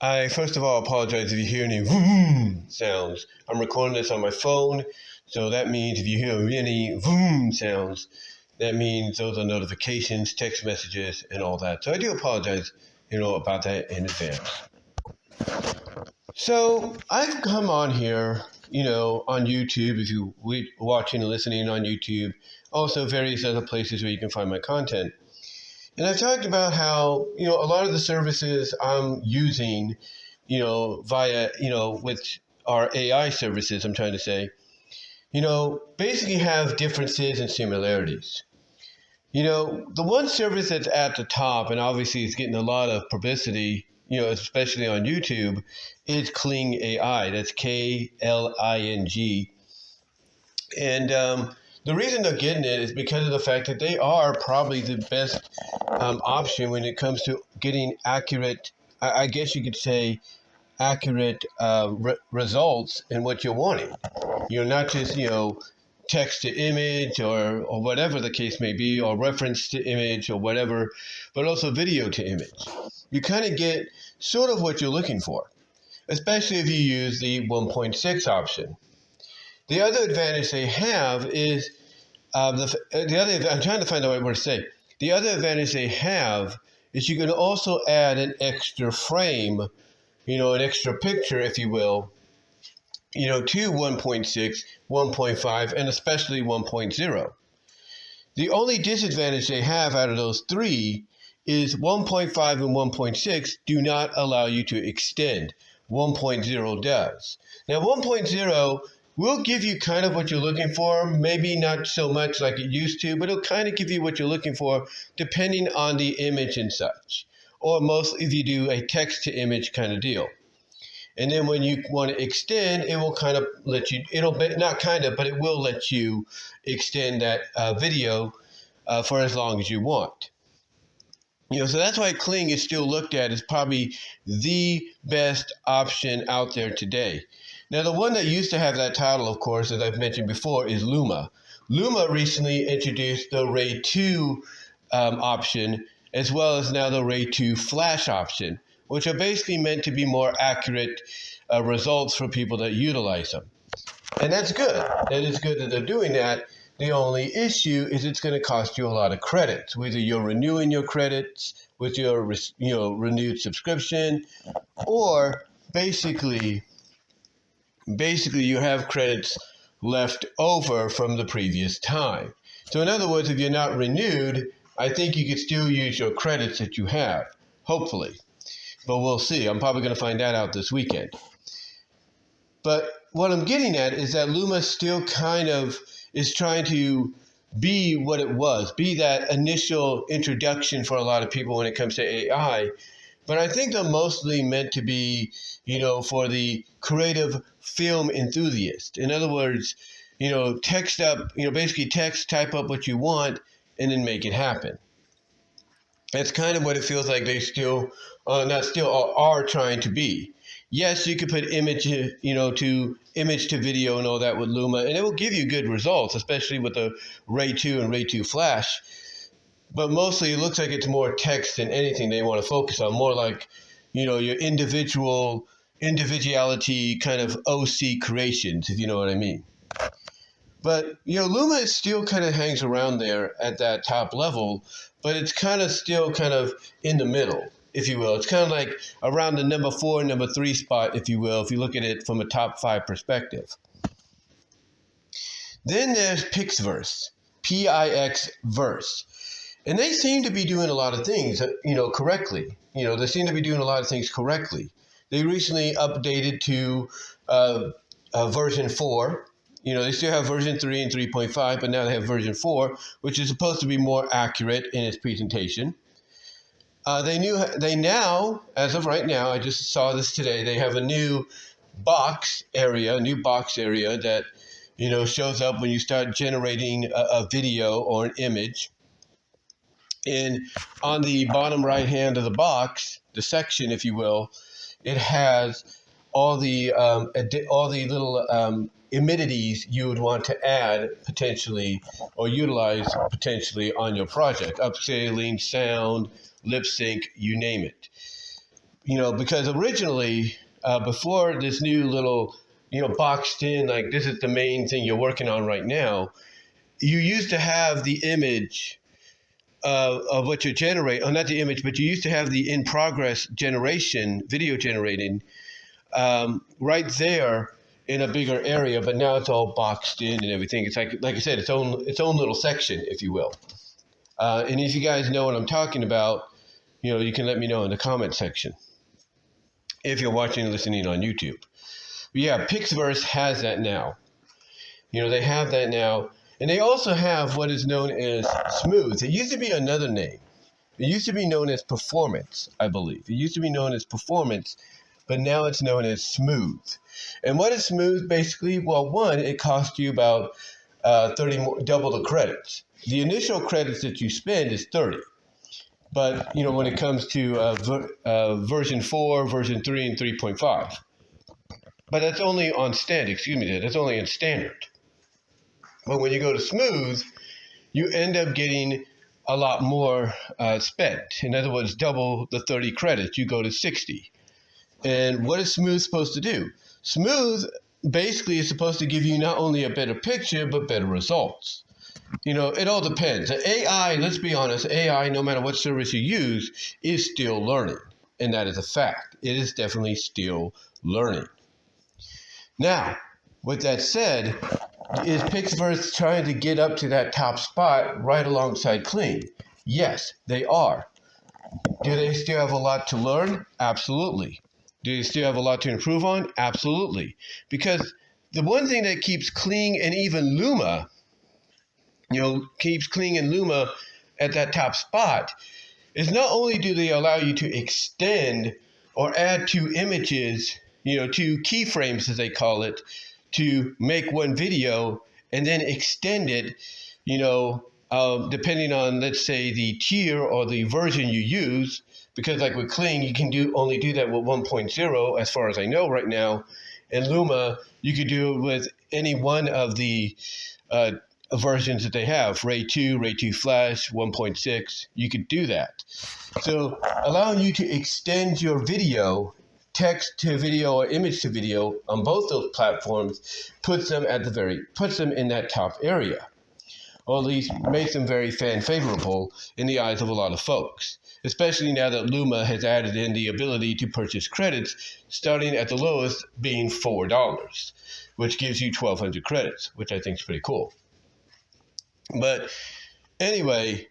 I first of all apologize if you hear any vroom sounds. I'm recording this on my phone, so that means if you hear any vroom sounds, that means those are notifications, text messages, and all that. So I do apologize, about that in advance. So I've come on here, on YouTube, if you're watching and listening on YouTube, also various other places where you can find my content. And I've talked about how, a lot of the services I'm using, via, with our AI services, I'm trying to say, basically have differences and similarities. The one service that's at the top, and obviously is getting a lot of publicity, especially on YouTube, is Kling AI. That's Kling. And the reason they're getting it is because of the fact that they are probably the best option when it comes to getting accurate, I guess you could say, accurate results in what you're wanting. Not just, text to image or whatever the case may be, or reference to image or whatever, but also video to image. You kind of get sort of what you're looking for, especially if you use the 1.6 option. The other advantage they have is I'm trying to find the right word to say. The other advantage they have is you can also add an extra frame, an extra picture, if you will, to 1.6, 1.5, and especially 1.0. The only disadvantage they have out of those three is 1.5 and 1.6 do not allow you to extend. 1.0 does. Now 1.0 will give you kind of what you're looking for, maybe not so much like it used to, but it'll kind of give you what you're looking for depending on the image and such. Or mostly if you do a text to image kind of deal. And then when you want to extend, it will kind of let you, but it will let you extend that video for as long as you want. So that's why Kling is still looked at as probably the best option out there today. Now, the one that used to have that title, of course, as I've mentioned before, is Luma. Luma recently introduced the Ray 2 option, as well as now the Ray 2 Flash option, which are basically meant to be more accurate results for people that utilize them. And that's good. That is good that they're doing that. The only issue is it's going to cost you a lot of credits, whether you're renewing your credits with your renewed subscription, or basically you have credits left over from the previous time. So in other words, if you're not renewed, I think you could still use your credits that you have, hopefully. But we'll see. I'm probably going to find that out this weekend. But what I'm getting at is that Luma still kind of is trying to be what it was, be that initial introduction for a lot of people when it comes to AI. But I think they're mostly meant to be, for the creative film enthusiast. In other words, text up, basically type up what you want, and then make it happen. That's kind of what it feels like they are trying to be. Yes, you could put image, to image to video and all that with Luma, and it will give you good results, especially with the Ray 2 and Ray 2 Flash. But mostly it looks like it's more text than anything they want to focus on, more like, your individuality kind of OC creations, if you know what I mean. But, Luma still kind of hangs around there at that top level, but it's kind of still kind of in the middle, if you will. It's kind of like around the number 4, number 3 spot, if you will, if you look at it from a top 5 perspective. Then there's Pixverse, Pixverse. And they seem to be doing a lot of things, correctly. They seem to be doing a lot of things correctly. They recently updated to version 4. They still have version 3 and 3.5, but now they have version 4, which is supposed to be more accurate in its presentation. They now, as of right now, I just saw this today, they have a new box area that, shows up when you start generating a video or an image. And on the bottom right hand of the box, the section, if you will, it has all the little amenities you would want to add potentially or utilize potentially on your project. Upscaling, sound, lip sync, you name it. because originally, before this new little, boxed in, like this is the main thing you're working on right now, you used to have the image of what you generate, not the image, but you used to have the in progress generation, video generating, right there in a bigger area, but now it's all boxed in and everything. It's like I said, its own little section, if you will. And if you guys know what I'm talking about, you can let me know in the comment section if you're watching and listening on YouTube. But yeah, Pixverse has that now. They have that now. And they also have what is known as Smooth. It used to be another name. It used to be known as Performance, I believe. It used to be known as Performance, but now it's known as Smooth. And what is Smooth basically? Well, one, it costs you about double the credits. The initial credits that you spend is 30. But, when it comes to version 4, version 3, and 3.5. But that's only on standard, that's only in standard. But when you go to Smooth, you end up getting a lot more spent. In other words, double the 30 credits. You go to 60. And what is Smooth supposed to do? Smooth basically is supposed to give you not only a better picture, but better results. It all depends. The AI, let's be honest, AI, no matter what service you use, is still learning. And that is a fact. It is definitely still learning. Now, with that said, is Pixverse trying to get up to that top spot right alongside Kling? Yes, they are. Do they still have a lot to learn? Absolutely. Do they still have a lot to improve on? Absolutely. Because the one thing that keeps Kling and even Luma, keeps Kling and Luma at that top spot is not only do they allow you to extend or add two images, two keyframes as they call it, to make one video and then extend it, depending on, let's say, the tier or the version you use. Because like with Kling, you can only do that with 1.0 as far as I know right now. And Luma, you could do it with any one of the versions that they have, Ray 2, Ray 2 Flash, 1.6, you could do that. So allowing you to extend your video, text to video or image to video on both those platforms puts them in that top area, or at least makes them very fan favorable in the eyes of a lot of folks, especially now that Luma has added in the ability to purchase credits starting at the lowest being $4, which gives you 1,200 credits, which I think is pretty cool. But anyway,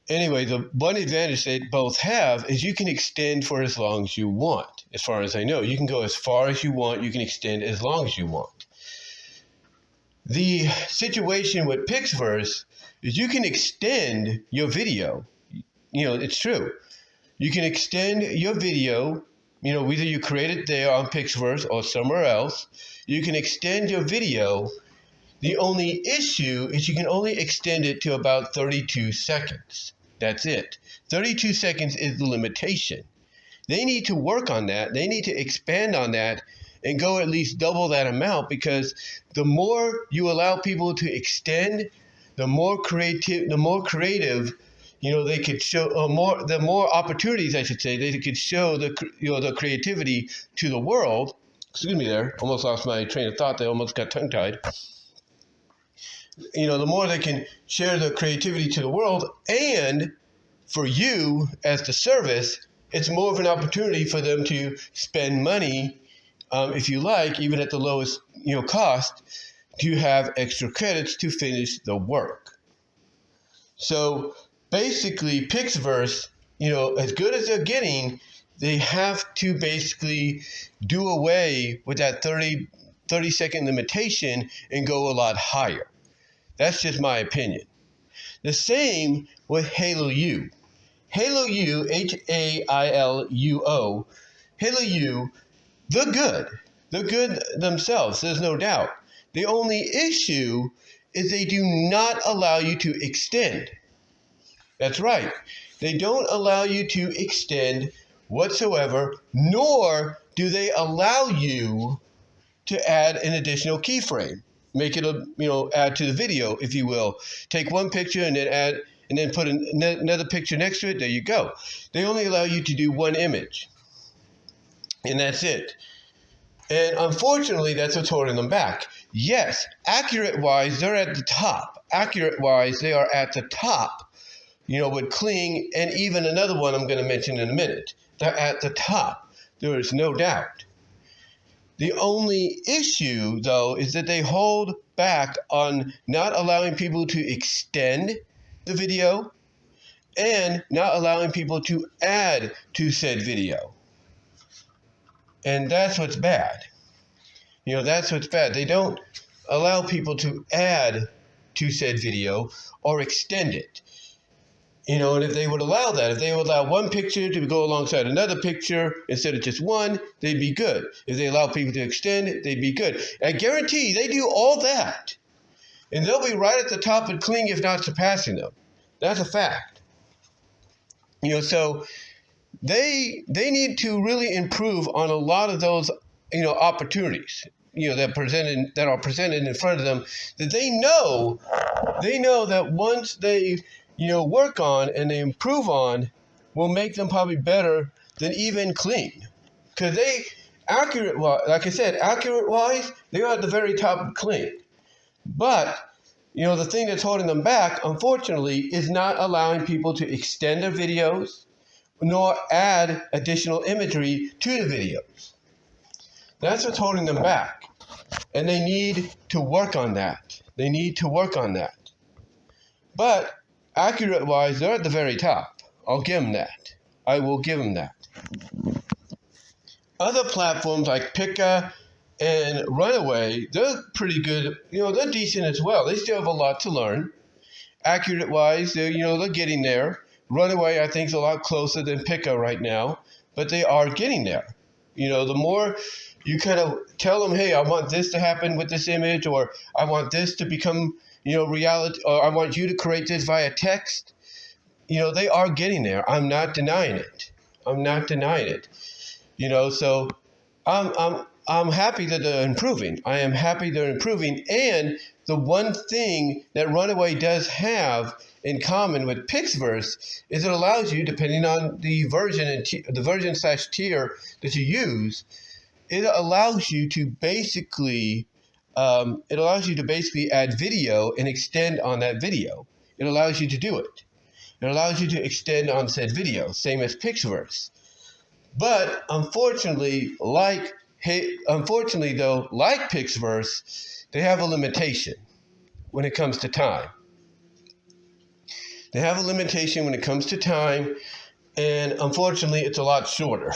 the one advantage they both have is you can extend for as long as you want. As far as I know, you can go as far as you want. You can extend as long as you want. The situation with Pixverse is you can extend your video. It's true. You can extend your video, whether you create it there on Pixverse or somewhere else. You can extend your video. The only issue is you can only extend it to about 32 seconds. That's it. 32 seconds is the limitation. They need to work on that. They need to expand on that and go at least double that amount, because the more you allow people to extend, the more creative, they could show, the more opportunities, I should say, they could show the creativity to the world. Excuse me there. Almost lost my train of thought there. Almost got tongue-tied. The more they can share the creativity to the world, and for you as the service, it's more of an opportunity for them to spend money, if you like, even at the lowest cost, to have extra credits to finish the work. So basically, Pixverse, as good as they're getting, they have to basically do away with that 30-second limitation and go a lot higher. That's just my opinion. The same with Halo U. Halo U, Hailuo, Halo U, they're good. They're good themselves, there's no doubt. The only issue is they do not allow you to extend. That's right. They don't allow you to extend whatsoever, nor do they allow you to add an additional keyframe. Make it add to the video, if you will. Take one picture and then put another picture next to it. There you go. They only allow you to do one image. And that's it. And unfortunately, that's what's holding them back. Yes, accurate-wise, they're at the top. Accurate-wise, they are at the top, with Kling and even another one I'm going to mention in a minute. They're at the top. There is no doubt. The only issue, though, is that they hold back on not allowing people to extend the video and not allowing people to add to said video. And that's what's bad. That's what's bad. They don't allow people to add to said video or extend it. And if they would allow that, if they would allow one picture to go alongside another picture instead of just one, they'd be good. If they allow people to extend it, they'd be good. I guarantee they do all that. And they'll be right at the top of Kling, if not surpassing them. That's a fact. So they need to really improve on a lot of those, opportunities, that are presented in front of them, that they know that once they, work on and they improve on, will make them probably better than even Kling. Because like I said, accurate-wise, they're at the very top of Kling. But, the thing that's holding them back, unfortunately, is not allowing people to extend their videos nor add additional imagery to the videos. That's what's holding them back. And they need to work on that. But accurate-wise, they're at the very top. I'll give them that. I will give them that. Other platforms like Pika and Runaway, they're pretty good. They're decent as well. They still have a lot to learn. Accurate-wise, they're getting there. Runaway, I think, is a lot closer than Pika right now, but they are getting there. The more you kind of tell them, hey, I want this to happen with this image, or I want this to become, reality, or I want you to create this via text. They are getting there. I'm not denying it. So I'm happy that they're improving. I am happy they're improving. And the one thing that Runaway does have in common with Pixverse is it allows you, depending on the version and the version/tier that you use, it allows you to basically add video and extend on that video. It allows you to do it. It allows you to extend on said video, same as Pixverse. But unfortunately, like Pixverse, they have a limitation when it comes to time. And unfortunately, it's a lot shorter.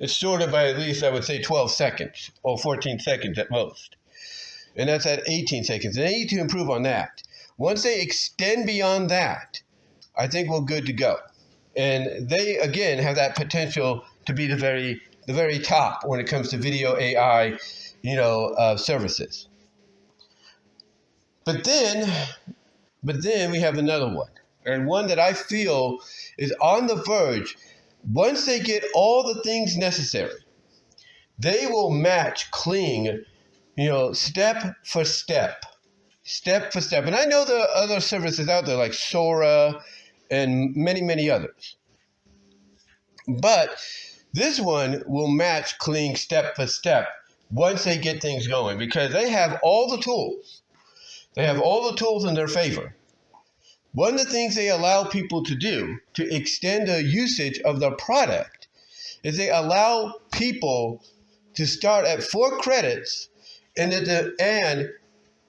It's shorter by at least, I would say, 12 seconds or 14 seconds at most. And that's at 18 seconds. And they need to improve on that. Once they extend beyond that, I think we're good to go. And they, again, have that potential to be the very top when it comes to video AI, services. But then we have another one, and one that I feel is on the verge. Once they get all the things necessary, they will match Kling, step for step. And I know there are other services out there like Sora and many, many others. But this one will match Kling step for step once they get things going, because they have all the tools. They have all the tools in their favor. One of the things they allow people to do to extend the usage of their product is they allow people to start at 4 credits and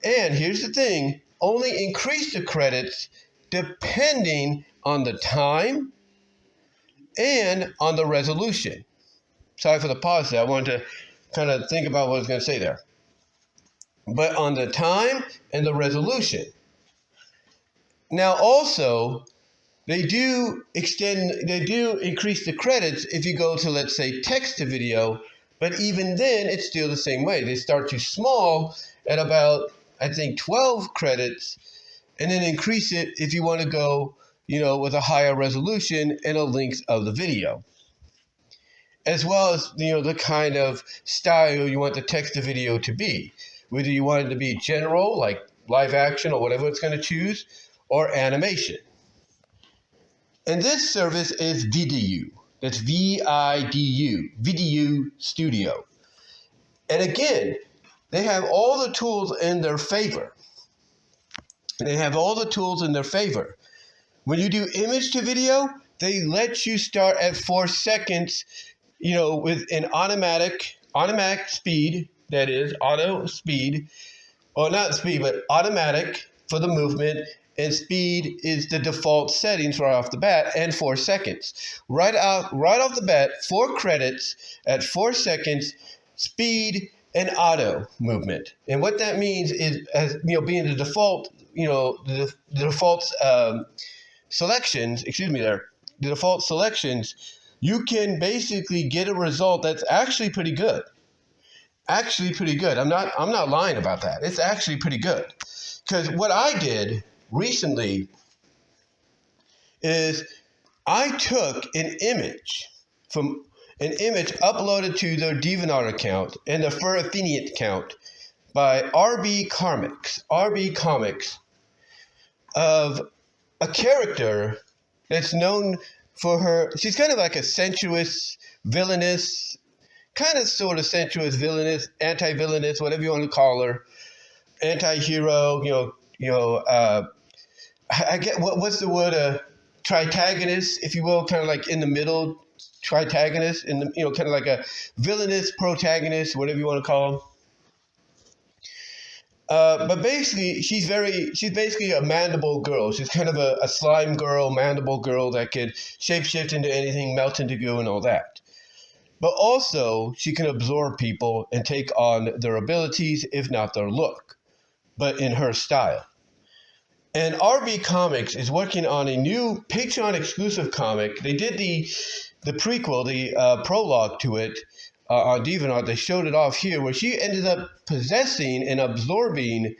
here's the thing, only increase the credits depending on the time and on the resolution. Sorry for the pause there. I wanted to kind of think about what I was going to say there. But on the time and the resolution. Now also, they do increase the credits if you go to, let's say, text to video, but even then it's still the same way. They start you small at about, I think, 12 credits, and then increase it if you want to go, with a higher resolution and a length of the video. As well as, the kind of style you want the text to video to be. Whether you want it to be general, like live action or whatever it's going to choose, or animation. And this service is Vidu. That's VIDU, Vidu Studio. And again, they have all the tools in their favor. They have all the tools in their favor. When you do image to video, they let you start at 4 seconds, with an automatic speed, that is, auto speed, or not speed, but automatic for the movement, and speed is the default settings right off the bat, and 4 seconds. Right off the bat, 4 credits at 4 seconds, speed and auto movement. And what that means is, as being the default, the default selections, the default selections, you can basically get a result that's actually pretty good. I'm not lying about that. It's actually pretty good. Because what I did recently is I took an image uploaded to their DeviantArt account and the Fur Affiliate account by RB Comics of a character that's known for her. She's kind of like a sensuous, villainous, anti-villainous, whatever you want to call her, anti-hero, I get what's the word, tritagonist, if you will, kind of like in the middle, tritagonist, in the, kind of like a villainous protagonist, whatever you want to call them. But basically, she's basically a mandible girl. She's kind of a slime girl, mandible girl that could shapeshift into anything, melt into goo, and all that. But also, she can absorb people and take on their abilities, if not their look, but in her style. And RB Comics is working on a new Patreon exclusive comic. They did the prequel, the prologue to it on DeviantArt. They showed it off here, where she ended up possessing and absorbing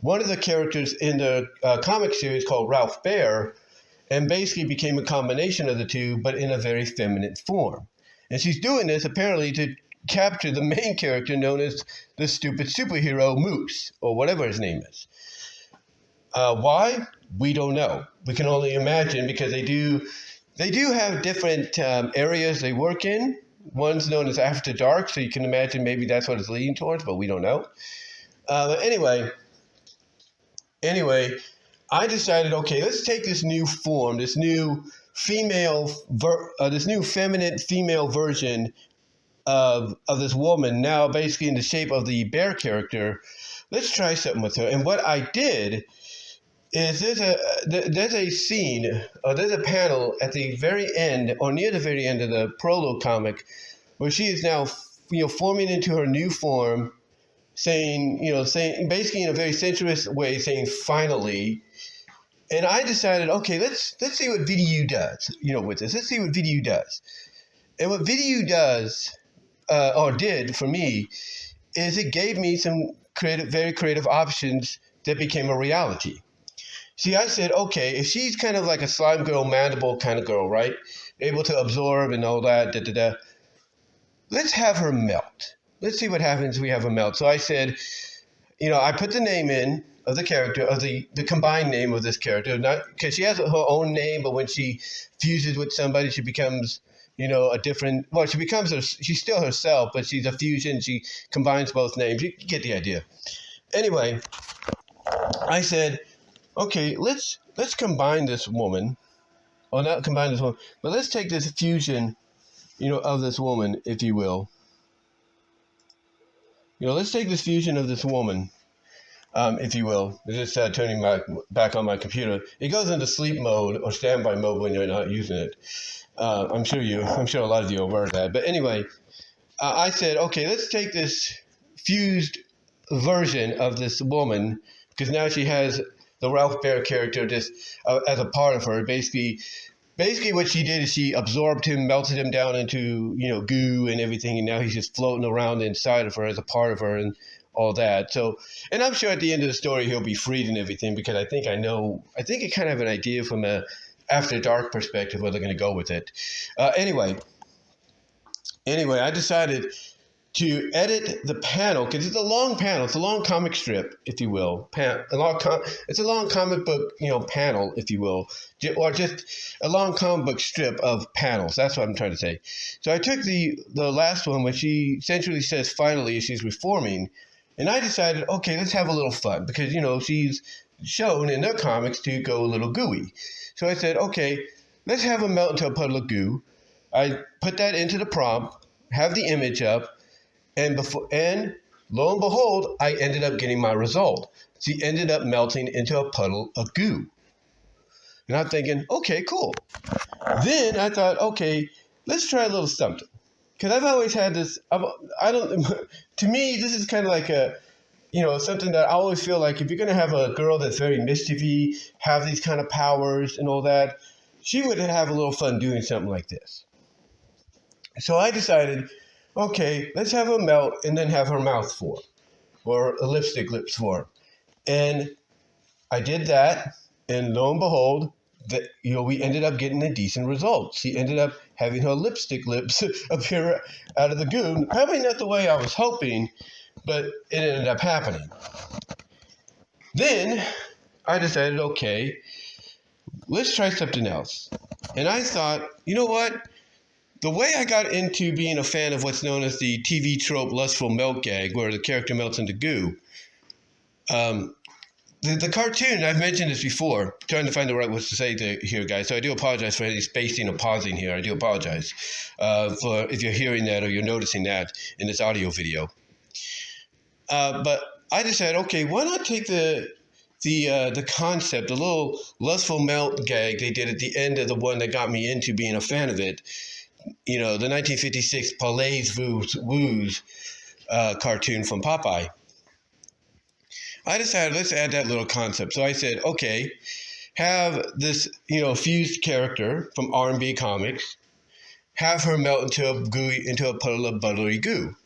one of the characters in the comic series called Ralph Bear, and basically became a combination of the two, but in a very feminine form. And she's doing this apparently to capture the main character known as the stupid superhero Moose, or whatever his name is. Why? We don't know. We can only imagine, because they do have different areas they work in. One's known as After Dark, so you can imagine maybe that's what it's leading towards, but we don't know. But anyway, I decided, okay, let's take this new form, this new feminine female version of this woman, now basically in the shape of the bear character. Let's try something with her. And what I did is there's a scene, there's a panel at the very end, or near the very end of the prologue comic, where she is now, forming into her new form, saying basically in a very sensuous way, saying finally. And I decided, okay, let's see what Vidu does, with this. Let's see what Vidu does. And what Vidu does, or did for me, is it gave me some very creative options that became a reality. See, I said, okay, if she's kind of like a slime girl, mandible kind of girl, right? Able to absorb and all that, let's have her melt. Let's see what happens if we have her melt. So I said, I put the name in of the character, of the combined name of this character, not because she has her own name, but when she fuses with somebody, she becomes, a different, well, she's still herself, but she's a fusion. She combines both names. You get the idea. Anyway, I said, okay, let's combine this woman, or not combine this woman, but let's take this fusion, of this woman, if you will. Let's take this fusion of this woman, if you will. It's just turning back on my computer. It goes into sleep mode or standby mode when you're not using it. I'm sure a lot of you are aware of that. But anyway, I said, okay, let's take this fused version of this woman, because now she has the Ralph Bear character just as a part of her. Basically what she did is she absorbed him, melted him down into, goo and everything, and now he's just floating around inside of her as a part of her and all that. So, and I'm sure at the end of the story he'll be freed and everything, because I think I kind of have an idea from a After Dark perspective where they're going to go with it. Anyway, I decided to edit the panel, because it's a long panel. It's a long comic strip, if you will. It's a long comic book, panel, if you will, or just a long comic book strip of panels. That's what I'm trying to say. So I took the last one, when she essentially says finally she's reforming, and I decided, okay, let's have a little fun, because she's shown in their comics to go a little gooey. So I said, okay, let's have them melt into a puddle of goo. I put that into the prompt, have the image up. And lo and behold, I ended up getting my result. She ended up melting into a puddle of goo. And I'm thinking, okay, cool. Then I thought, okay, let's try a little something. Because I've always had this, to me, this is kind of like something that I always feel like if you're going to have a girl that's very mischievy, have these kind of powers and all that, she would have a little fun doing something like this. So I decided, okay, let's have her melt and then have her mouth form, or a lipstick lips form. And I did that, and lo and behold, we ended up getting a decent result. She ended up having her lipstick lips appear out of the goo. Probably not the way I was hoping, but it ended up happening. Then I decided, okay, let's try something else. And I thought, you know what? The way I got into being a fan of what's known as the TV trope lustful melt gag, where the character melts into goo, the cartoon, I've mentioned this before, trying to find the right words to say here, guys, so I do apologize for any spacing or pausing here. I do apologize for if you're hearing that or you're noticing that in this audio video. But I decided, okay, why not take the concept, the little lustful melt gag they did at the end of the one that got me into being a fan of it, the 1956 Paulet's Woos cartoon from Popeye. I decided, let's add that little concept. So I said, okay, have this, fused character from R&B comics, have her melt into a puddle of buttery goo.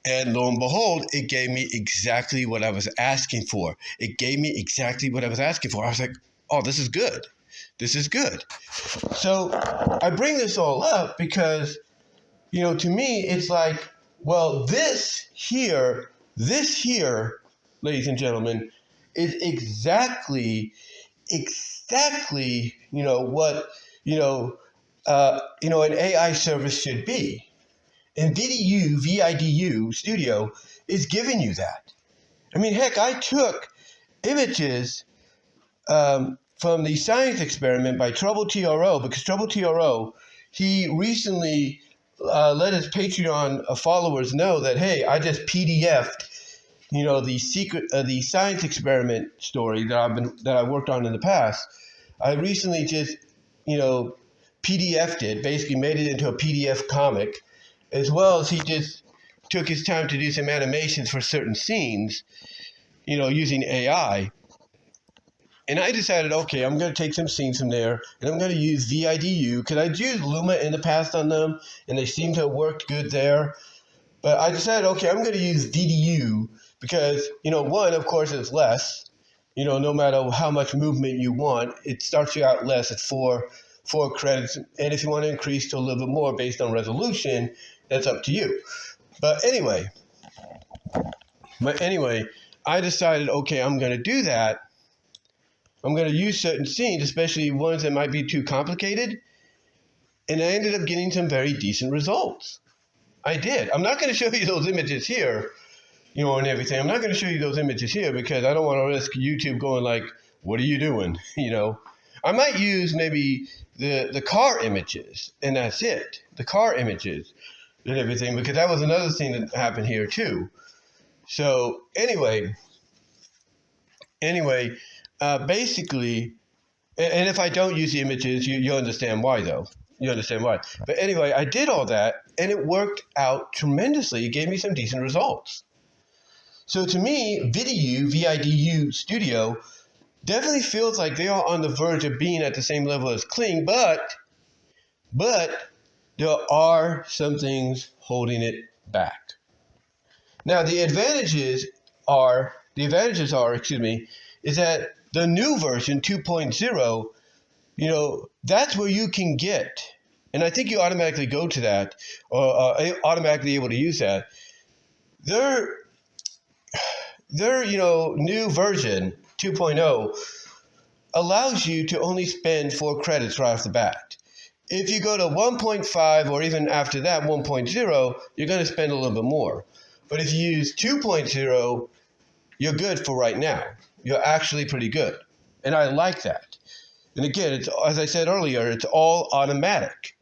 And lo and behold, it gave me exactly what I was asking for. I was like, oh, this is good. This is good. So I bring this all up because, to me, it's like, well, this here, ladies and gentlemen, is exactly, what, an AI service should be. And Vidu Studio is giving you that. I mean, heck, I took images from the science experiment by Trouble TRO, because Trouble TRO, he recently let his Patreon followers know that, hey, I just PDF'd, the science experiment story that I worked on in the past. I recently just, PDF'd it, basically made it into a PDF comic, as well as he just took his time to do some animations for certain scenes, using AI. And I decided, okay, I'm going to take some scenes from there, and I'm going to use VIDU, because I'd used Luma in the past on them, and they seem to have worked good there. But I decided, okay, I'm going to use VDU, because, one, of course, it's less. No matter how much movement you want, it starts you out less at four credits. And if you want to increase to a little bit more based on resolution, that's up to you. But anyway, I decided, okay, I'm going to do that. I'm going to use certain scenes, especially ones that might be too complicated. And I ended up getting some very decent results. I did. I'm not going to show you those images here, and everything. I'm not going to show you those images here because I don't want to risk YouTube going like, what are you doing? I might use maybe the car images, and that's it. The car images and everything, because that was another thing that happened here too. So anyway, basically, and if I don't use the images, you'll understand why, though. You understand why. But anyway, I did all that, and it worked out tremendously. It gave me some decent results. So to me, Vidu Studio definitely feels like they are on the verge of being at the same level as Kling, but there are some things holding it back. Now, the advantages are, is that the new version 2.0, that's where you can get and I think you automatically go to that, or are automatically able to use that. Their new version 2.0 allows you to only spend 4 credits right off the bat. If you go to 1.5 or even after that 1.0, you're going to spend a little bit more. But if you use 2.0, you're good for right now. You're actually pretty good. And I like that. And again, it's, as I said earlier, it's all automatic.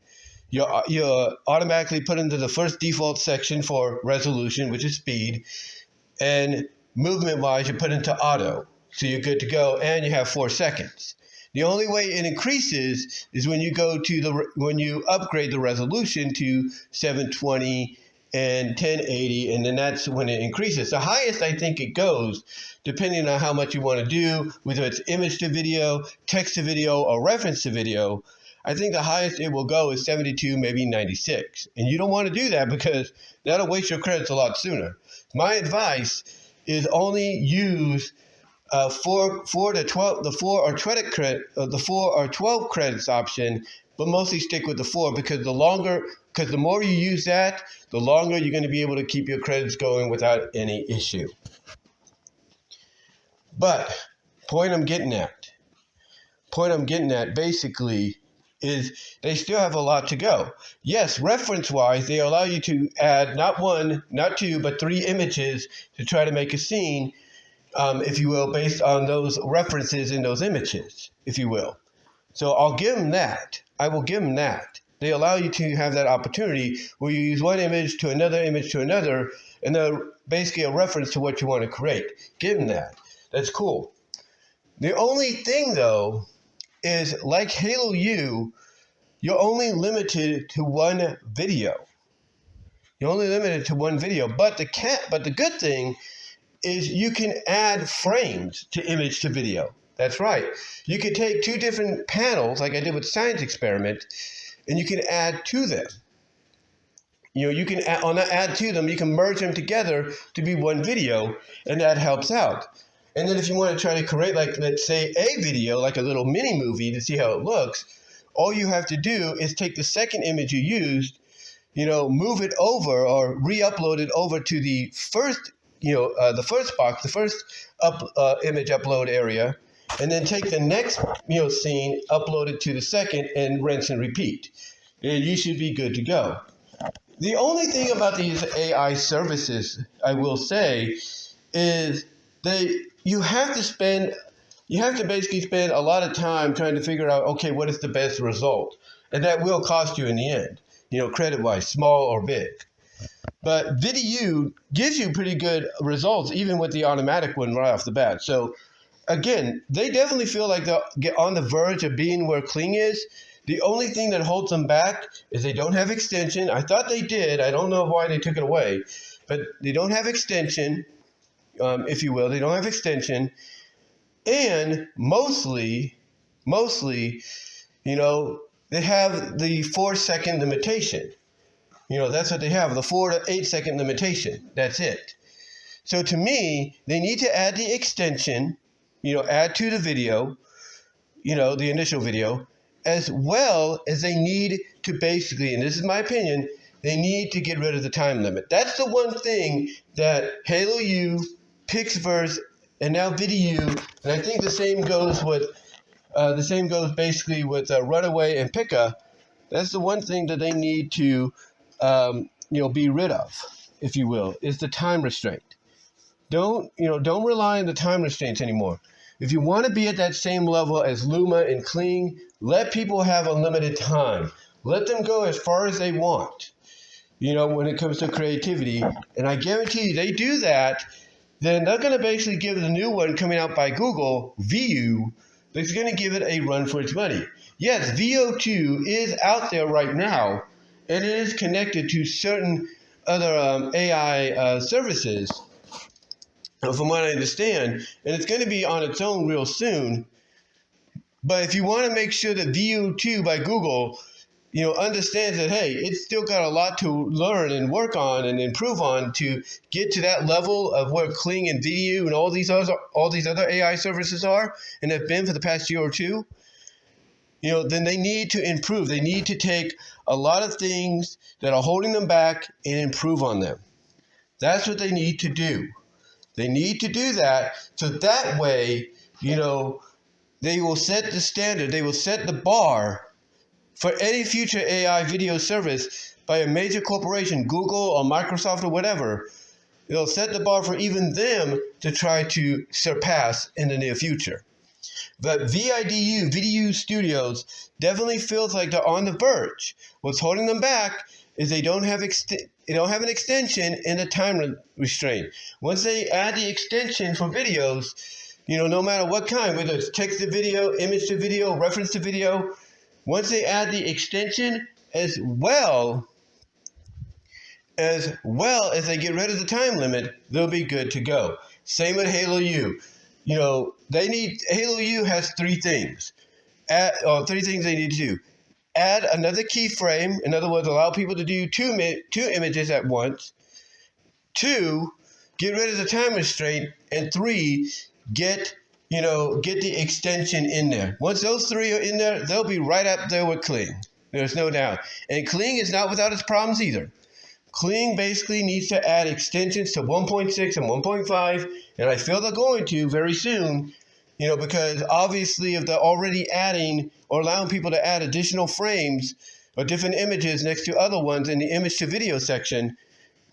You're automatically put into the first default section for resolution, which is speed. And movement-wise, you put into auto. So you're good to go, and you have 4 seconds. The only way it increases is when you when you upgrade the resolution to 720 and 1080, and then that's when it increases. The highest I think it goes, depending on how much you want to do, whether it's image to video, text to video, or reference to video, I think the highest it will go is 72, maybe 96. And you don't want to do that because that'll waste your credits a lot sooner. My advice is only use 4 to 12, the 4 or 12 credits option, but mostly stick with the 4 because the more you use that, the longer you're going to be able to keep your credits going without any issue. But point I'm getting at basically is they still have a lot to go. Yes, reference-wise, they allow you to add not 1, not 2, but 3 images to try to make a scene, if you will, based on those references in those images, if you will. So I'll give them that. I will give them that. They allow you to have that opportunity where you use one image to another, and they're basically a reference to what you want to create. Give them that. That's cool. The only thing, though, is like Halo U, you're only limited to one video. But the good thing is you can add frames to image to video. That's right. You could take 2 different panels, like I did with Science Experiment, and you can add to them. You can add to them, you can merge them together to be one video, and that helps out. And then if you want to try to create, like, let's say, a video, like a little mini movie to see how it looks, all you have to do is take the second image you used, move it over or re-upload it over to the first, the first box, the first image upload area, and then take the next, scene, upload it to the second, and rinse and repeat. And you should be good to go. The only thing about these AI services, I will say, is you have to basically spend a lot of time trying to figure out, okay, what is the best result? And that will cost you in the end, credit-wise, small or big. But Vidu gives you pretty good results, even with the automatic one right off the bat. So, again, they definitely feel like they'll get on the verge of being where Kling is. The only thing that holds them back is they don't have extension. I thought they did. I don't know why they took it away. But they don't have extension. If you will. They don't have extension. And mostly, they have the 4-second limitation. That's what they have, the 4 to 8 second limitation. That's it. So to me, they need to add the extension, add to the video, the initial video, as well as they need to basically, and this is my opinion, they need to get rid of the time limit. That's the one thing that Halo U, Pixverse, and now Vidu, and I think the same goes basically with Runaway and Pika. That's the one thing that they need to, be rid of, if you will, is the time restraint. Don't rely on the time restraints anymore. If you want to be at that same level as Luma and Kling, let people have unlimited time. Let them go as far as they want, when it comes to creativity. And I guarantee you, they do that, then they're going to basically give the new one coming out by Google, Vidu, that's going to give it a run for its money. Yes, VO2 is out there right now, and it is connected to certain other AI services, from what I understand, and it's going to be on its own real soon. But if you want to make sure that VO2 by Google, understands that, hey, it's still got a lot to learn and work on and improve on to get to that level of where Kling and Vidu and all these other AI services are and have been for the past year or two, then they need to improve. They need to take a lot of things that are holding them back and improve on them. That's what they need to do. They need to do that so that way, they will set the standard. They will set the bar for any future AI video service by a major corporation, Google or Microsoft or whatever. They'll set the bar for even them to try to surpass in the near future. But Vidu Studios definitely feels like they're on the verge. What's holding them back is they don't have an extension and a time restraint. Once they add the extension for videos, no matter what kind, whether it's text to video, image to video, reference to video, once they add the extension as well as they get rid of the time limit, they'll be good to go. Same with Halo U. Halo U has three things. Three things they need to do. Add another keyframe. In other words, allow people to do two images at once. 2, get rid of the time restraint. And 3, get the extension in there. Once those 3 are in there, they'll be right up there with Kling. There's no doubt. And Kling is not without its problems either. Kling basically needs to add extensions to 1.6 and 1.5, and I feel they're going to very soon, because obviously if they're already adding or allowing people to add additional frames or different images next to other ones in the image to video section,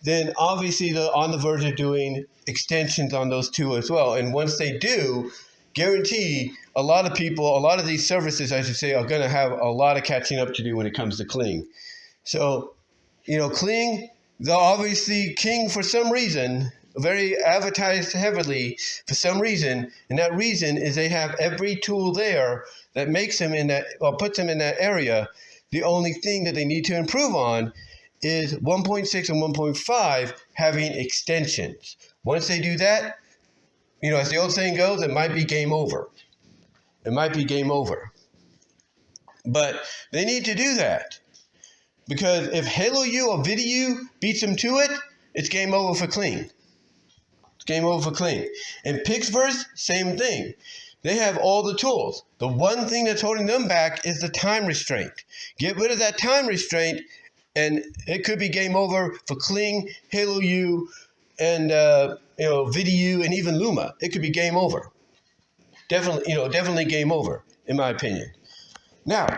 then obviously they're on the verge of doing extensions on those 2 as well. And once they do, guarantee a lot of these services, I should say, are going to have a lot of catching up to do when it comes to Kling. So, Kling, they're obviously king for some reason, very advertised heavily for some reason, and that reason is they have every tool there that makes them in that, or puts them in that area. The only thing that they need to improve on is 1.6 and 1.5 having extensions. Once they do that, as the old saying goes, it might be game over. It might be game over. But they need to do that. Because if Halo U or Vidu beats them to it, it's game over for Kling. It's game over for Kling. And Pixverse, same thing. They have all the tools. The one thing that's holding them back is the time restraint. Get rid of that time restraint, and it could be game over for Kling, Halo U, and Vidu, and even Luma. It could be game over. Definitely game over, in my opinion. Now,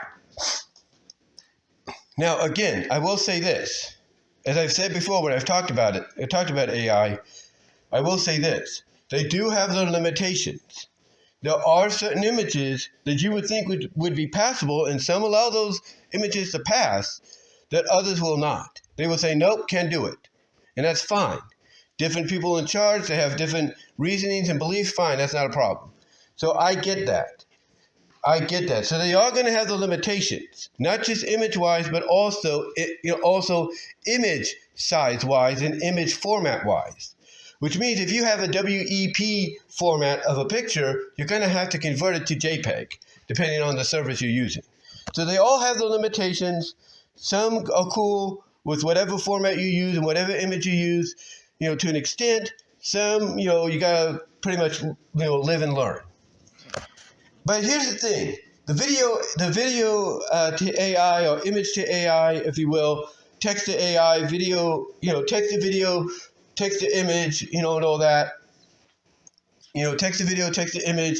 again, I will say this. As I've said before when I've talked about it, I talked about AI, I will say this. They do have their limitations. There are certain images that you would think would be passable, and some allow those images to pass that others will not. They will say, nope, can't do it. And that's fine. Different people in charge, they have different reasonings and beliefs, fine, that's not a problem. So I get that. So they are going to have the limitations, not just image-wise, but also image size-wise and image format-wise. Which means if you have a WEP format of a picture, you're going to have to convert it to JPEG, depending on the service you're using. So they all have the limitations. Some are cool with whatever format you use and whatever image you use, to an extent. Some, you got to pretty much, live and learn. But here's the thing, the video to AI or image to AI, if you will, text to AI, video, text to video, text to image, and all that, text to video, text to image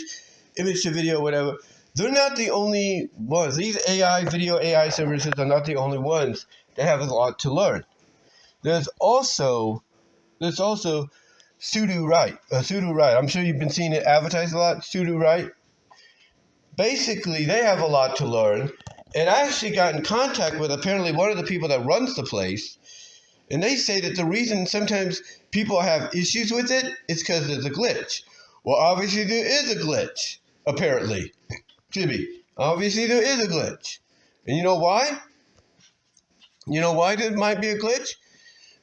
to video, whatever. They're not the only ones. These video AI services are not the only ones that have a lot to learn. There's also Sudo Right. I'm sure you've been seeing it advertised a lot, Sudo Right. Basically, they have a lot to learn, and I actually got in contact with apparently one of the people that runs the place, and they say that the reason sometimes people have issues with it is because there's a glitch. Well, obviously there is a glitch, apparently. Obviously there is a glitch. And you know why? You know why there might be a glitch?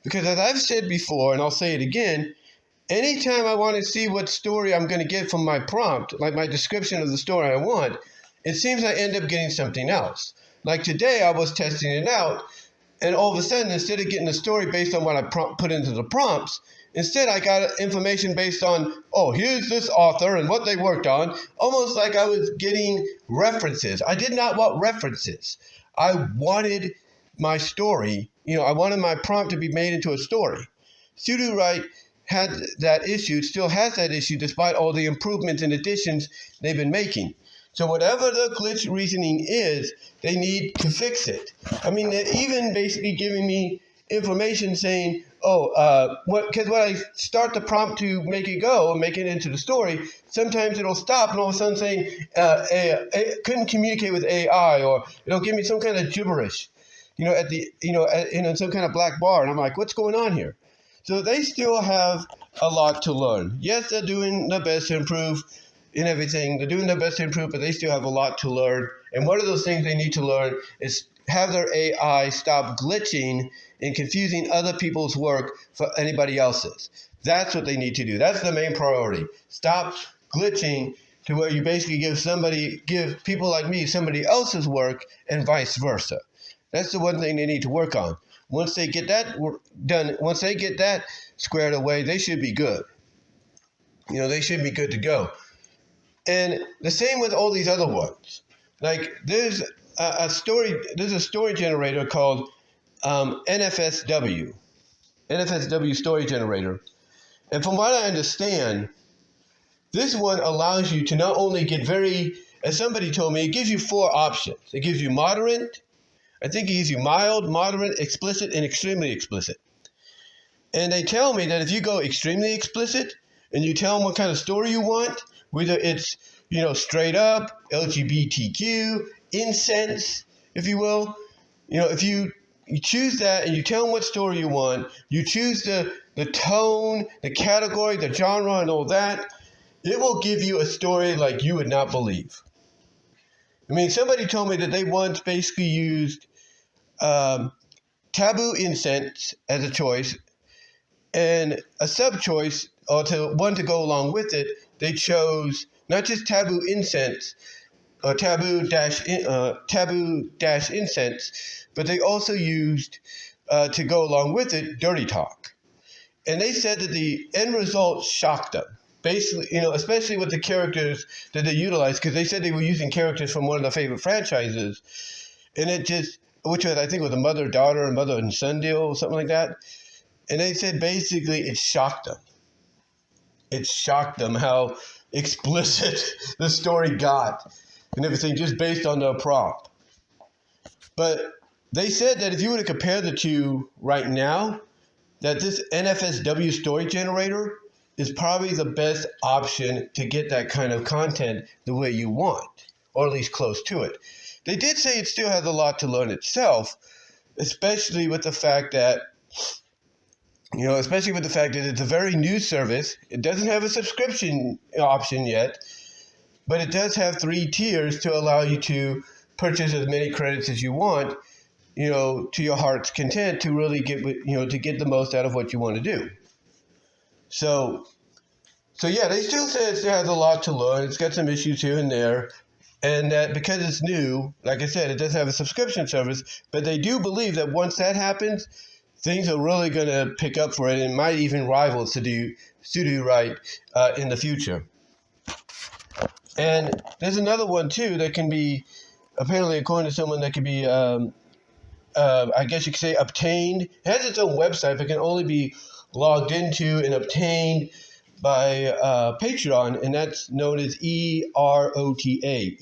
Because as I've said before, and I'll say it again, anytime I want to see what story I'm going to get from my prompt, like my description of the story I want, it seems I end up getting something else. Like today, I was testing it out, And all of a sudden, instead of getting a story based on what I put into the prompts, instead I got information based on, oh, here's this author and what they worked on, almost like I was getting references. I did not want references. I wanted my story, I wanted my prompt to be made into a story. Sudo Write had that issue, still has that issue, despite all the improvements and additions they've been making. So whatever the glitch reasoning is, they need to fix it. I mean, they're even basically giving me information saying, because when I start the prompt to make it go and make it into the story, sometimes it'll stop and all of a sudden saying, couldn't communicate with AI, or it'll give me some kind of gibberish, in some kind of black bar. And I'm like, what's going on here? So they still have a lot to learn. Yes, they're doing their best to improve in everything. They're doing their best to improve, but they still have a lot to learn. And one of those things they need to learn is have their AI stop glitching and confusing other people's work for anybody else's. That's what they need to do. That's the main priority. Stop glitching to where you basically give people like me somebody else's work and vice versa. That's the one thing they need to work on. Once they get that done, once they get that squared away, they should be good. They should be good to go. And the same with all these other ones. Like there's a story generator called NFSW story generator. And from what I understand, this one allows you to not only get as somebody told me, it gives you 4 options. It gives you moderate, I think it gives you mild, moderate, explicit, and extremely explicit. And they tell me that if you go extremely explicit and you tell them what kind of story you want, whether it's, straight up, LGBTQ, incense, if you will, if you choose that and you tell them what story you want, you choose the tone, the category, the genre, and all that, it will give you a story like you would not believe. I mean, somebody told me that they once basically used taboo incense as a choice, and a sub-choice, or one to go along with it, they chose not just taboo incense, or taboo-incense, but they also used, to go along with it, dirty talk. And they said that the end result shocked them. Basically, especially with the characters that they utilized, because they said they were using characters from one of their favorite franchises, and which was, I think, was a mother-daughter and mother and son deal, or something like that. And they said basically it shocked them. It shocked them how explicit the story got and everything, just based on their prompt. But they said that if you were to compare the two right now, that this NFSW story generator is probably the best option to get that kind of content the way you want, or at least close to it. They did say it still has a lot to learn itself, especially with the fact that it's a very new service. It doesn't have a subscription option yet, but it does have 3 tiers to allow you to purchase as many credits as you want, to your heart's content, to really get, to get the most out of what you want to do. So yeah, they still say it has a lot to learn. It's got some issues here and there. And that because it's new, like I said, it does have a subscription service, but they do believe that once that happens, things are really going to pick up for it and might even rival Sudo Write in the future. And there's another one, too, that can be, apparently, according to someone, that can be, I guess you could say, obtained. It has its own website, but can only be logged into and obtained by Patreon, and that's known as EROTA,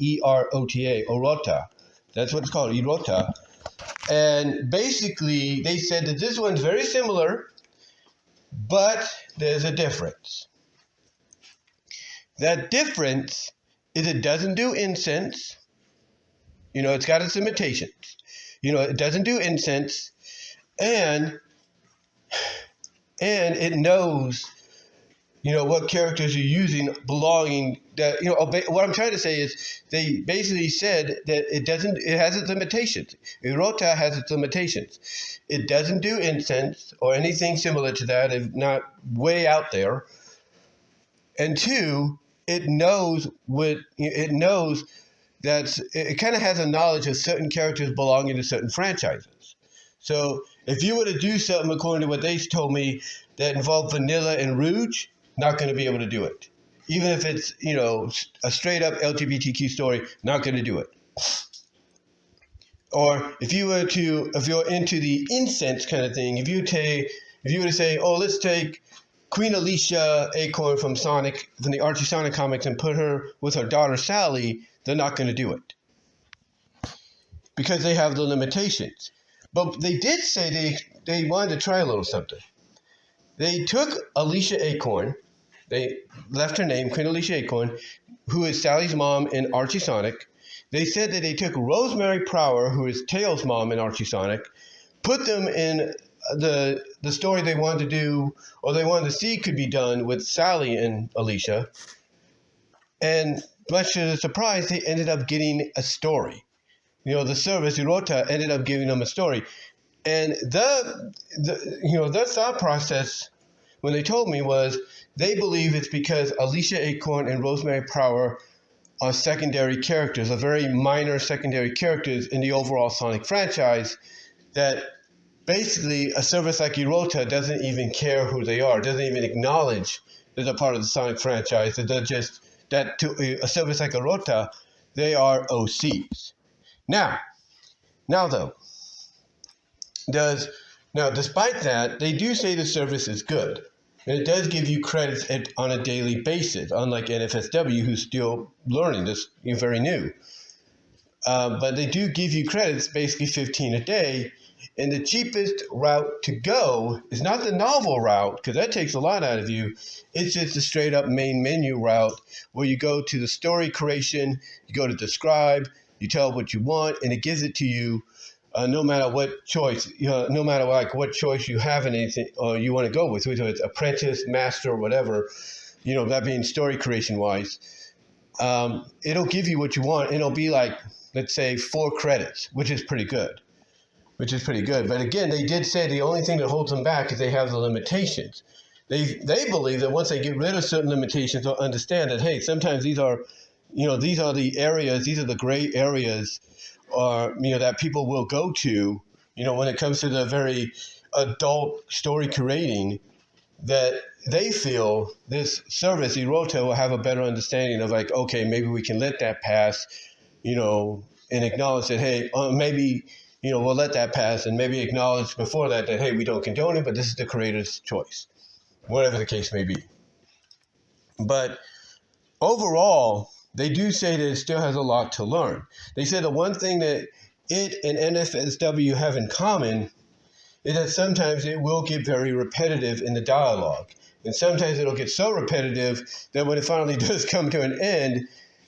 Orota. That's what it's called, Erota. And basically, they said that this one's very similar, but there's a difference. That difference is it doesn't do incense. It's got its limitations. It doesn't do incense, and it knows what characters you're using belonging that, what I'm trying to say is they basically said that it has its limitations. Erota has its limitations. It doesn't do incense or anything similar to that, if not way out there. And 2, it knows that it kind of has a knowledge of certain characters belonging to certain franchises. So if you were to do something according to what they told me that involved vanilla and rouge, not going to be able to do it. Even if it's, a straight up LGBTQ story, not going to do it. Or if you're into the incense kind of thing, if you were to say, oh, let's take Queen Alicia Acorn from the Archie Sonic comics and put her with her daughter Sally, they're not going to do it. Because they have the limitations. But they did say they wanted to try a little something. They took Alicia Acorn, they left her name, Queen Alicia Acorn, who is Sally's mom in Archie Sonic. They said that they took Rosemary Prower, who is Tails' mom in Archie Sonic, put them in the story they wanted to do, or they wanted to see could be done with Sally and Alicia. And much to their surprise, they ended up getting a story. The service, Hirota, ended up giving them a story. And their thought process when they told me was they believe it's because Alicia Acorn and Rosemary Prower are secondary characters, are very minor secondary characters in the overall Sonic franchise, that basically a service like Hirota doesn't even care who they are, doesn't even acknowledge that they're part of the Sonic franchise, that to a service like Hirota, they are OCs. Now though, despite that, they do say the service is good. And it does give you credits on a daily basis, unlike NFSW, who's still learning this, very new. But they do give you credits, basically 15 a day. And the cheapest route to go is not the novel route, because that takes a lot out of you. It's just a straight up main menu route where you go to the story creation, you go to describe, you tell what you want, and it gives it to you. No matter what choice, no matter what choice you have in anything, or you want to go with, whether it's apprentice, master, or whatever, that being story creation wise, it'll give you what you want. It'll be like, let's say, 4 credits, which is pretty good. But again, they did say the only thing that holds them back is they have the limitations. They believe that once they get rid of certain limitations, they'll understand that, hey, sometimes these are the areas, these are the gray areas, or that people will go to, when it comes to the very adult story creating, that they feel this service, Hirota, will have a better understanding of, like, okay, maybe we can let that pass, and acknowledge that, hey, maybe, we'll let that pass, and maybe acknowledge before that, hey, we don't condone it, but this is the creator's choice, whatever the case may be. But overall, they do say that it still has a lot to learn. They say the one thing that it and NFSW have in common is that sometimes it will get very repetitive in the dialogue. And sometimes it'll get so repetitive that when it finally does come to an end,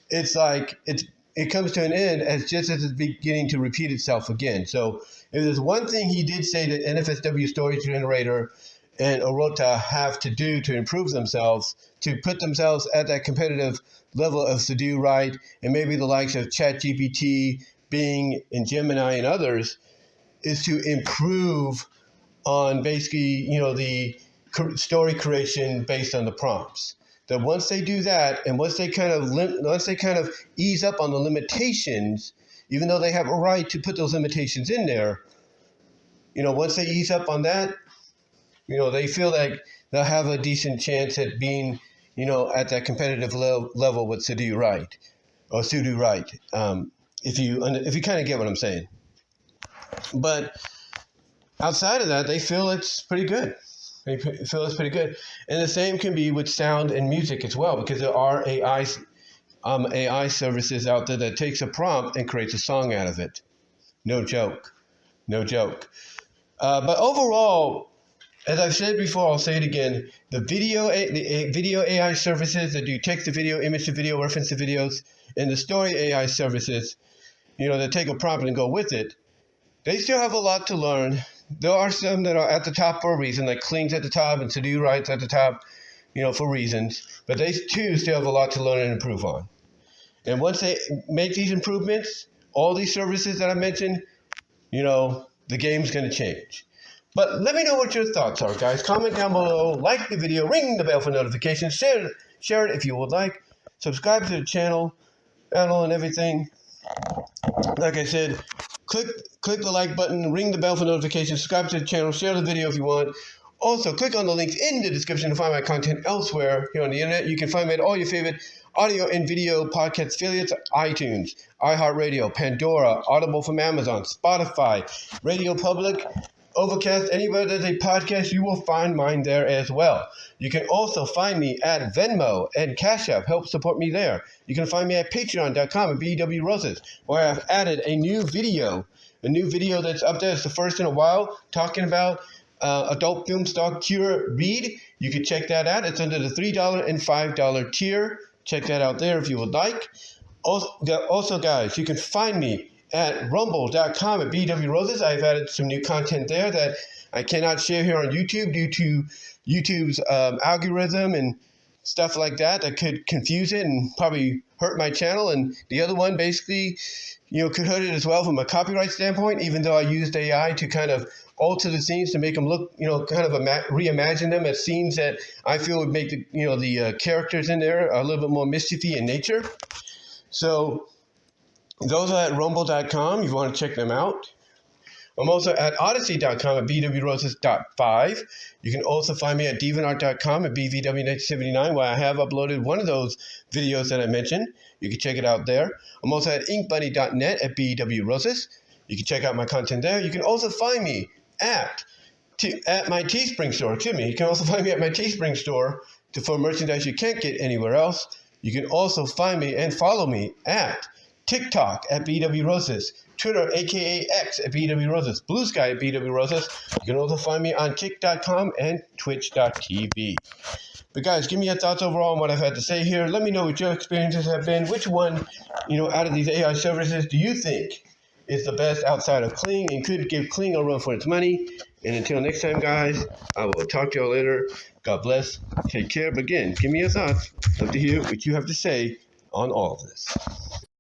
it's like it comes to an end as it's beginning to repeat itself again. So if there's one thing he did say that NFSW Story Generator and Hirota have to do to improve themselves, to put themselves at that competitive level of Sudo, right, and maybe the likes of ChatGPT, Bing, and Gemini and others, is to improve on basically, the story creation based on the prompts. That once they do that, and once they kind of ease up on the limitations, even though they have a right to put those limitations in there, once they ease up on that, they feel like they'll have a decent chance at being, at that competitive level with Sudo right, or Sudo right, if you kind of get what I'm saying. But outside of that, they feel it's pretty good. They feel it's pretty good. And the same can be with sound and music as well, because there are AI services out there that takes a prompt and creates a song out of it. No joke. But overall, as I've said before, I'll say it again, the video AI services that do text to video, image to video, reference to videos, and the story AI services, that take a prompt and go with it, they still have a lot to learn. There are some that are at the top for a reason, like Kling's at the top and Sudo Right's at the top, for reasons. But they too still have a lot to learn and improve on. And once they make these improvements, all these services that I mentioned, the game's going to change. But let me know what your thoughts are, guys. Comment down below, like the video, ring the bell for notifications, share it if you would like, subscribe to the channel and everything. Like I said, click the like button, ring the bell for notifications, subscribe to the channel, share the video if you want. Also, click on the links in the description to find my content elsewhere here on the internet. You can find me at all your favorite audio and video podcast affiliates: iTunes, iHeartRadio, Pandora, Audible from Amazon, Spotify, Radio Public, Overcast. Anywhere there's a podcast, you will find mine there as well. You can also find me at Venmo and Cash App. Help support me there. You can find me at patreon.com at BWRoses, where I've added a new video that's up there. It's the first in a while, talking about adult film star Kira Reed. You can check that out. It's under the $3 and $5 tier. Check that out there if you would like. Also, guys, you can find me at rumble.com at BWRoses. I've added some new content there that I cannot share here on YouTube due to YouTube's algorithm and stuff like that could confuse it and probably hurt my channel. And the other one basically, could hurt it as well from a copyright standpoint, even though I used AI to kind of alter the scenes to make them look, kind of reimagine them as scenes that I feel would make the characters in there a little bit more mischiefy in nature. So those are at rumble.com if you want to check them out. I'm also at odyssey.com at bwroses.5. You can also find me at deviantart.com at bvw1979, where I have uploaded one of those videos that I mentioned. You can check it out there. I'm also at inkbunny.net at bwroses. You can check out my content there. You can also find me at my Teespring store. You can also find me at my Teespring store for merchandise you can't get anywhere else. You can also find me and follow me at TikTok at BWRoses, Twitter, aka X at BWRoses, Blue Sky at BWRoses. You can also find me on Kick.com and Twitch.tv. But guys, give me your thoughts overall on what I've had to say here. Let me know what your experiences have been. Which one, out of these AI services do you think is the best outside of Kling and could give Kling a run for its money? And until next time, guys, I will talk to y'all later. God bless. Take care. But again, give me your thoughts. Love to hear what you have to say on all of this.